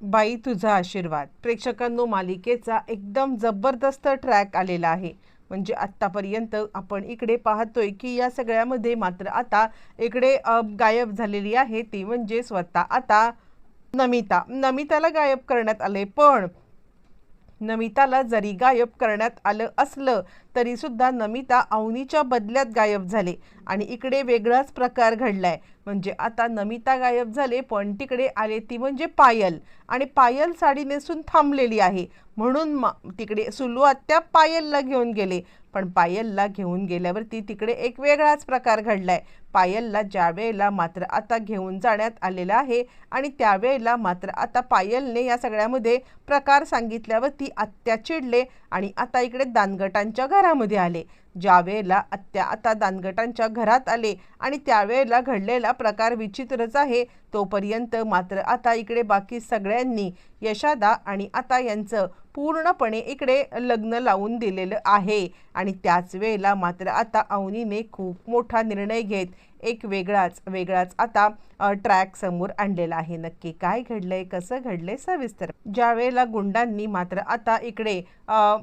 बाई तुझा आशीर्वाद प्रेक्षकांनो मालिकेचा एकदम जबरदस्त ट्रॅक आलेला आहे। म्हणजे आत्तापर्यंत आपण इकडे पाहतोय की या सगळ्यामध्ये मात्र आता इकडे गायब झालेली आहे ती म्हणजे स्वतः आता नमिताला गायब करण्यात आले। पण नमिताला जरी गायब करण्यात आलं असलं तरी सुद्धा नमिता अवनीच्या बदल्यात गायब झाले आणि इकडे वेगळाच प्रकार घडलाय। म्हणजे आता नमिता गायब झाले पण तिकडे आले ती म्हणजे पायल आणि पायल साडी नेसून थांबलेली आहे। म्हणून तिकडे सुलू आत्या पायलला घेऊन गेले पण पायलला घेऊन गेल्यावरती तिकडे एक वेगळाच प्रकार घडलाय। पायलला ज्या वेळेला मात्र आता घेऊन जाण्यात आलेला आहे आणि त्यावेळेला मात्र आता पायलने या सगळ्यामध्ये प्रकार सांगितल्यावरती आत्या चिडले आणि आता इकडे दानगटांच्या घरामध्ये आले। ज्या वेळेला आत्या आता दानगटांच्या घरात आले आणि त्यावेळेला घडलेला प्रकार विचित्रच आहे। तोपर्यंत मात्र आता इकडे बाकी सगळ्यांनी यशादा आणि आता यांचं पूर्णपणे इकडे लग्न लावून दिलेलं आहे आणि त्याच वेळेला मात्र आता अवनीने खूप मोठा निर्णय घेत एक वेगळाच आता ट्रॅक समोर आणलेला आहे। नक्की काय घडलंय कसं घडलंय सविस्तर ज्या वेळेला गुंडांनी मात्र आता इकडे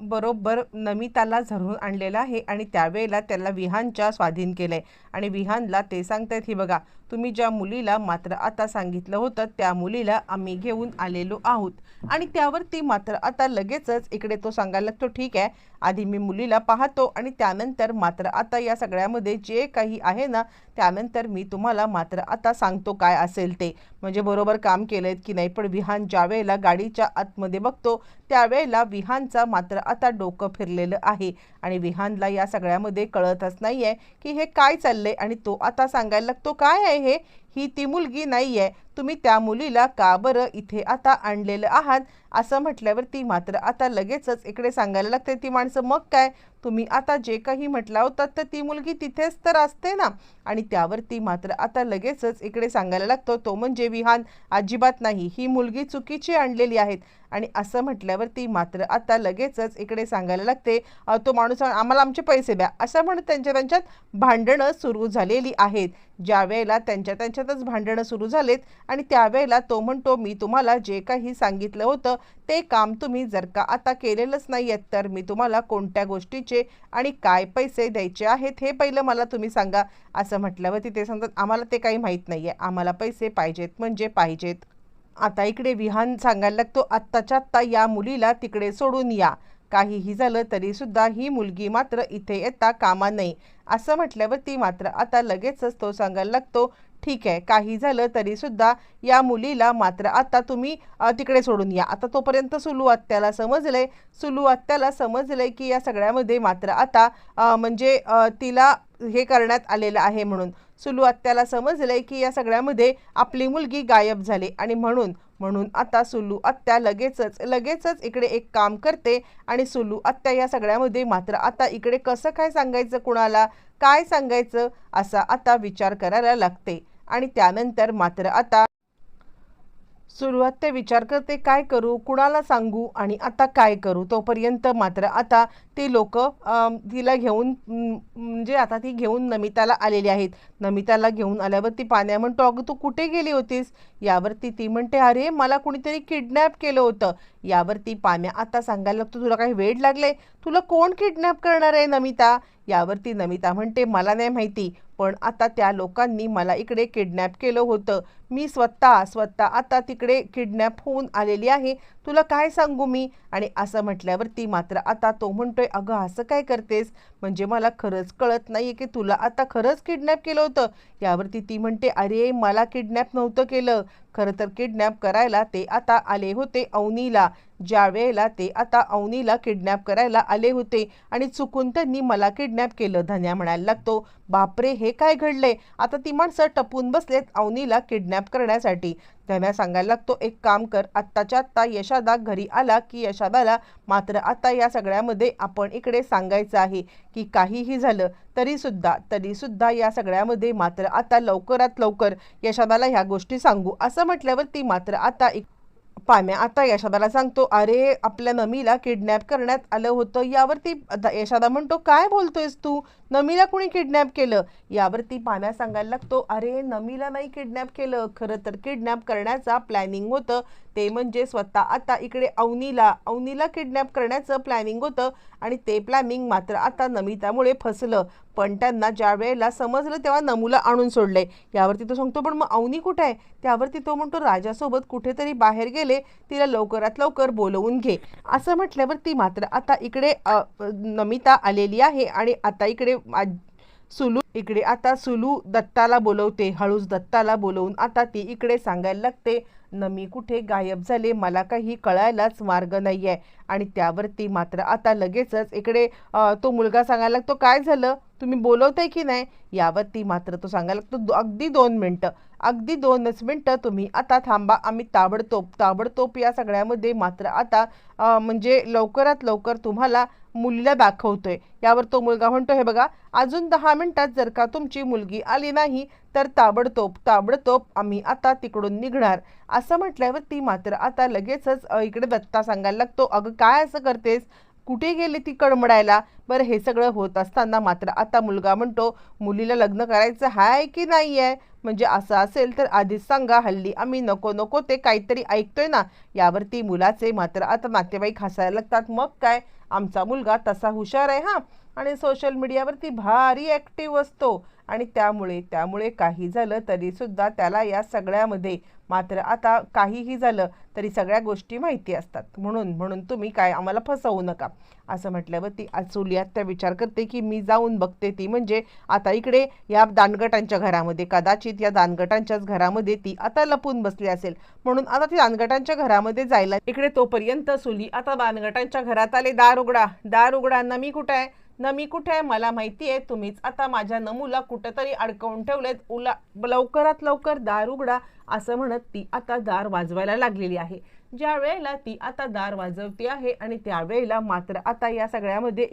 बरोबर नमिताला धरून आणलेला आहे आणि त्यावेळेला त्याला विहानच्या स्वाधीन केलंय आणि विहानला ते सांगतायत ही बघा तुम्ही ज्या मुलीला मात्र आता सांगितलं होतं त्या मुलीला आम्ही घेऊन आलेलो आहोत आणि त्यावरती मात्र आता लगेचच इकडे तो सांगायला लागतो ठीक आहे आधी मी मुलीला पाहतो आणि त्यानंतर मात्र आता या सगळ्यामध्ये जे काही आहे ना त्यानंतर मी तुम्हाला मात्र आता सांगतो काय असेल ते। म्हणजे बरोबर काम केलंय की नाही। पण विहान ज्या वेळेला गाडीच्या आतमध्ये बघतो त्यावेळेला विहानचा मात्र आता डोकं फिरलेलं आहे आणि विहानला या सगळ्यामध्ये कळतच नाहीये की हे काय चाललंय आणि तो आता सांगायला लागतो काय आहे हे ही ती मुलगी नाहीये तुम्ही त्या मुलीला का बरं इथे आता आणलेलं आहात असं म्हटल्यावरती मात्र आता लगेचच इकडे सांगायला लागते ती माणसं मग काय तुम्ही आता जे काही म्हटलं होतं तर ती मुलगी तिथेच तर असते ना आणि त्यावरती मात्र आता लगेचच इकडे सांगायला लागतो तो म्हणजे विहान अजिबात नाही ही मुलगी चुकीची आणलेली आहेत आणि असं म्हटल्यावरती मात्र आता लगेचच इकडे सांगायला लागते तो माणूस आम्हाला आमचे पैसे द्या असं म्हणत त्यांच्यात भांडणं सुरू झालेली आहेत। ज्या वेळेला त्यांच्यातच भांडणं सुरू झालेत आणि त्यावेळेला तो म्हणतो मी तुम्हाला जे काही सांगितलं होतं ते काम तुम्ही जर का आता केलेलंच नाही आहेत तर मी तुम्हाला कोणत्या गोष्टीचे आणि काय पैसे द्यायचे आहेत हे पहिलं मला तुम्ही सांगा असं म्हटल्यावरती ते सांगतात आम्हाला ते काही माहीत नाही आहे आम्हाला पैसे पाहिजेत म्हणजे पाहिजेत। आता इकडे विहान सांगायला लागतो आत्ताच्या आत्ता या मुलीला तिकडे सोडून या काहीही झालं तरी सुद्धा ही मुलगी मात्र इथे येता कामा नये असं म्हटल्यावरती मात्र आता लगेचच तो सांगायला लागतो ठीक आहे काही झालं तरी सुद्धा या मुलीला मात्र आता तुम्ही तिकडे सोडून या। आता तोपर्यंत सुलू आत्याला समजलंय की या सगळ्यामध्ये मात्र आता म्हणजे तिला हे करण्यात आलेलं आहे म्हणून सुलू आत्याला समजलंय की या सगळ्यामध्ये आपली मुलगी गायब झाली आणि म्हणून आता सुलू आत्या लगेचच इकडे एक काम करते आणि सुलू आत्या या सगळ्यामध्ये मात्र आता इकडे कसं काय सांगायचं कुणाला काय सांगायचं असा आता विचार करायला लागते आणि त्यानंतर मात्र आता सुरुवात ते विचार करते काय करू कुणाला सांगू आणि आता काय करू। तोपर्यंत मात्र आता ते लोक तिला घेऊन म्हणजे आता ती घेऊन नमिताला आलेली आहेत। नमिताला घेऊन आल्यावरती पाण्या म्हणतो अगं तू कुठे गेली होतीस यावरती ती म्हणते अरे मला कुणीतरी किडनॅप केलं होतं। यावरती पाण्या आता सांगायला लागतो तुला काही वेड लागले तुला कोण किडनॅप करणार आहे नमिता यावरती नमिता म्हणते मला नाही माहिती पण आता त्या लोकांनी मला इकडे किडनॅप केलं होतं मी स्वतः आता तिकडे किडनॅप होऊन आलेली आहे तुला काय सांगू मी आणि असं म्हटल्यावरती मात्र आता तो म्हणतोय अगं असं काय करतेस म्हणजे मला खरंच कळत नाहीये की तुला आता खरंच किडनॅप केलं होतं। यावरती ती म्हणते अरे मला किडनॅप नव्हतं केलं खरं तर किडनॅप करायला ते आता आले होते अवनीला। ज्या वेळेला ते आता अवनीला किडनॅप करायला आले होते आणि चुकून त्यांनी मला किडनॅप केलं। धन्या म्हणायला लागतो बापरे हे काय घडलंय आता ती माणसं टपून बसलेत अवनीला किडनॅप करण्यासाठी। धन्या सांगायला लागतो एक काम कर आत्ताच्या आत्ता यशादा घरी आला की यशादाला मात्र आता या सगळ्यामध्ये आपण इकडे सांगायचं आहे की काहीही झालं तरी सुद्धा या सगळ्यामध्ये मात्र आता लवकरात लवकर यशादाला ह्या गोष्टी सांगू असं म्हटल्यावरती मात्र आता पाम्या आता यशादाला सांगतो अरे आपल्या नमीला किडनॅप करण्यात आलं होतं। यावरती यशादा म्हणतो काय बोलतोयस तू नमीला कुणी किडनॅप केलं यावरती पाम्या सांगायला लागतो अरे नमीला नाही किडनॅप केलं खरं तर किडनॅप करण्याचा प्लॅनिंग होतं ते म्हणजे स्वतः आता इकडे अवनीला किडनॅप करण्याचं प्लॅनिंग होतं आणि ते प्लॅनिंग मात्र आता नमितामुळे फसलं. पण त्यांना ज्या वेळेला समजलं तेव्हा नमूला आणून सोडले. यावरती तो सांगतो पण मग अवनी कुठे आहे? त्यावरती तो म्हणतो राजासोबत कुठेतरी बाहेर गेले, तिला लवकरात लवकर बोलवून घे. असं म्हटल्यावर ती मात्र आता इकडे नमिता आलेली आहे आणि आता इकडे सुलू दत्ताला बोलवते. हळूच दत्ताला बोलवून आता ती इकडे सांगायला लागते नमी कुठे गायब झाले, मला काही कळायलाच मार्ग नाहीये. आणि त्यावरती मात्र आता लगेचच इकडे तो मुलगा सांगायला लागतो काय झालं, तुम्ही बोलवताय की नाही? यावरती मात्र तो सांगायला लागतो अगदी 2 मिनिटं, अगदी 2च मिनिटं तुम्ही आता थांबा, आम्ही ताबडतोब या सगळ्यामध्ये मात्र आता म्हणजे लवकरात लवकर तुम्हाला मुलीला दाखवतोय. यावर तो मुलगा म्हणतो हे बघा, अजून 10 मिनिटात जर का तुमची मुलगी आली नाही तर ताबडतोब आम्ही आता तिकडून निघणार. असं म्हटल्यावर ती मात्र आता लगेचच इकडे दत्ता सांगायला लागतो अगं काय असं करतेस, कुठे गेली ती कळमडायला? बरं हे सगळं होत असताना मात्र आता मुलगा म्हणतो मुलीला लग्न करायचं आहे की नाही आहे? म्हणजे असं असेल तर आधीच सांगा, हल्ली आम्ही नको ते काहीतरी ऐकतोय ना. यावरती मुलाचे मात्र आता नातेवाईक हसायला लागतात. मग काय, आमचा मुलगा तसा हुशार आहे हा, आणि सोशल मीडियावरती भारी ॲक्टिव्ह असतो आणि त्यामुळे काही झालं तरी सुद्धा त्याला या सगळ्यामध्ये मात्र आता काहीही झालं तरी सगळ्या गोष्टी माहिती असतात. म्हणून तुम्ही काय आम्हाला फसवू नका. असं म्हटल्यावर ती सुली आत्या विचार करते की मी जाऊन बघते. ती म्हणजे आता इकडे या दानगटांच्या घरामध्ये, कदाचित या दानगटांच्याच घरामध्ये ती आता लपून बसली असेल. म्हणून आता ती दानगटांच्या घरामध्ये जायला इकडे तोपर्यंत सुली आता दानगटांच्या घरात आले. दार उघडा, नमी कुठे आहे? नमी कुठे आहे? मला माहिती आहे तुम्हीच आता माझ्या नमूला कुठेतरी अडकवून ठेवलेत, लवकरात लवकर दार उघडा. असं म्हणत ती आता दार वाजवायला लागलेली आहे. ज्या वेळेला ती आता दार वाजवते आहे आणि त्यावेळेला मात्र आता या सगळ्यामध्ये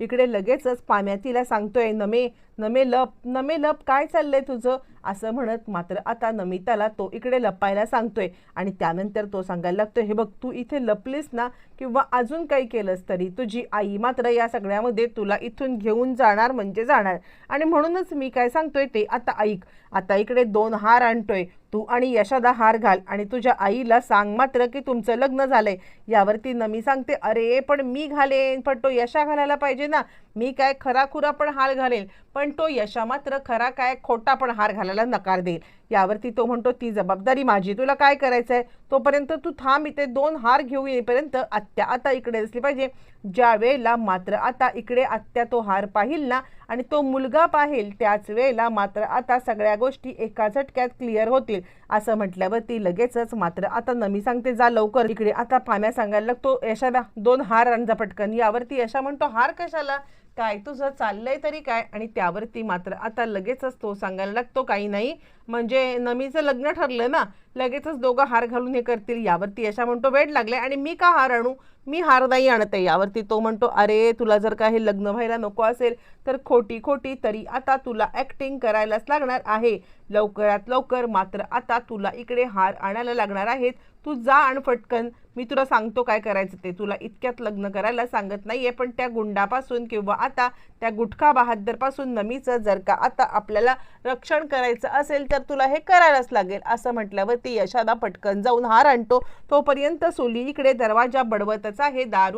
इकडे लगेचच पाण्या तिला सांगतोय नमे लप, काय चाललंय तुझं? असं म्हणत मात्र आता नमिताला तो इकडे लपायला सांगतोय आणि त्यानंतर तो सांगायला लागतोय हे बघ, तू इथे लपलीस ना किंवा अजून काही केलंस तरी तुझी आई मात्र या सगळ्यामध्ये तुला इथून घेऊन जाणार म्हणजे जाणार. आणि म्हणूनच मी काय सांगतोय ते आता ऐक. आता इकडे 2 हार आणतोय, तू आणि यशोदा हार घाल आणि तुझ्या आईला सांग मात्र की तुमचं लग्न झालंय. यावरती नमी सांगते अरे पण मी घालेन, पण तो यशा घालायला पाहिजे ना. मी काय खरा पण हार घालेल, पण तो यशा मात्र खरा काय खोटा पण हार घालायला नकार देईल. यावरती तो म्हणतो ती जबाबदारी माझी, तुला काय करायचंय तोपर्यंत तू थांब, इथे 2 हार घेऊन येईपर्यंत आत्या आता इकडे असली पाहिजे. ज्या वेळेला मात्र आता इकडे आत्या तो हार पाहिल ना आणि तो मुलगा पाहिल त्याच वेळेला मात्र आता सगळ्या गोष्टी एका झटक्यात क्लिअर होतील. असं म्हटल्यावर ती लगेचच मात्र आता नमी सांगते जा लवकर. इकडे आता पाण्या सांगायला लागतो यशाला 2 हार आणजा पटकन. यावरती यशा म्हणतो हार कशाला, काय तुझं चाललंय तरी काय? आणि त्यावरती मात्र आता लगेचच तो सांगायला लागतो काही नाही, म्हणजे नमीचं लग्न ठरलं ना, लगेचच दोघं हार घालून हे करतील. यावरती यशा म्हणतो वेळ लागले आणि मी का हार आणू, मी हार नाही आणत आहे. यावरती तो म्हणतो अरे तुला जर का हे लग्न व्हायला नको असेल तर खोटी तरी आता तुला ॲक्टिंग करायलाच लागणार आहे. लवकरात लवकर मात्र आता तुला इकडे हार आणायला लागणार आहेत. तू जा आण फटकन, मी तुला सांगतो काय करायचं ते. तुला इतक्यात लग्न करायला सांगत नाहीये, पण त्या गुंडापासून किंवा आता त्या गुटखा बहाद्दरपासून नमीचं जर का आता आपल्याला रक्षण करायचं असेल तर तुला हे करायलाच लागेल. असं म्हटल्यावर ती यशोदा पटकन जाऊन हार आणतो. तोपर्यंत सुली इकडे दरवाजा बडवतच आहे दार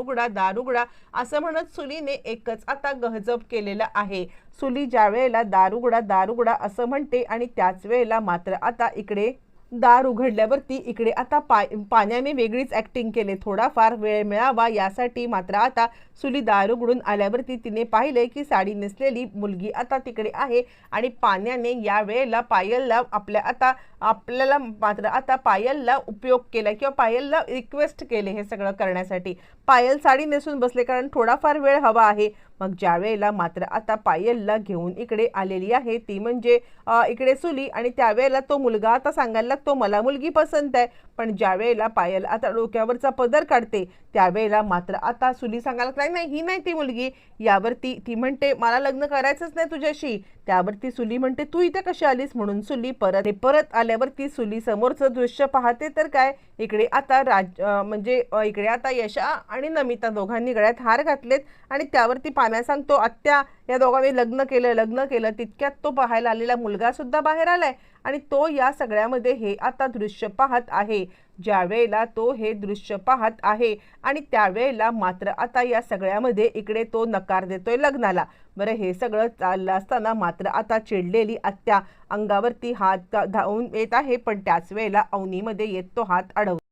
उघडा असं म्हणत सुलीने एकच आता गहजब केलेला आहे. सुली ज्या वेळेला दार उघडा असं म्हणते आणि त्याच वेळेला मात्र आता इकडे दार उघडल्यावरती इकडे आता पाण्याने वेगळीच ॲक्टिंग केले. थोडाफार वेळ मिळावा यासाठी मात्र आता सुली दार उघडून आल्यावरती तिने पाहिले की साडी नेसलेली मुलगी आता तिकडे आहे आणि पाण्याने या वेळेला पायलला आपल्याला मात्र आता पायलला उपयोग केला किंवा पायलला रिक्वेस्ट केले हे सगळं करण्यासाठी. पायल साडी नेसून बसले कारण थोडाफार वेळ हवा आहे. मग ज्या वेळेला मात्र आता पायलला घेऊन इकडे आलेली आहे ती म्हणजे इकडे सुली आणि त्यावेळेला तो मुलगा आता सांगायला लागतो मला मुलगी पसंत आहे. पण ज्या वेळेला पायल आता डोक्यावरचा पदर काढते त्यावेळेला मात्र आता सुली सांगायला नाही ही नाही ती मुलगी. यावरती ती म्हणते मला लग्न करायचंच नाही तुझ्याशी. त्यावरती सुली म्हणते तू इथे कशी आलीस? म्हणून सुली परत आल्यावरती सुली समोरचं दृश्य पाहते तर काय इकडे आता म्हणजे इकडे आता यशा आणि नमिता दोघांनी गळ्यात हार घातलेत आणि त्यावरती पाण्या सांगतो आत्या या दोघांनी लग्न केलं. तितक्यात तो पाहायला आलेला मुलगा सुद्धा बाहेर आलाय आणि तो या सगळ्यामध्ये हे आता दृश्य पाहत आहे। ज्या वेळेला तो हे दृश्य पाहत आहे आणि त्यावेळेला मात्र आता या सगळ्यामध्ये इकडे तो नकार देतोय लग्नाला। बरं, हे सगळं चाललं असताना मात्र आता चिडलेली आत्या अंगावरती हात धावून येत आहे, पण त्याच वेळेला अवनीमध्ये येत तो हात अडवतो।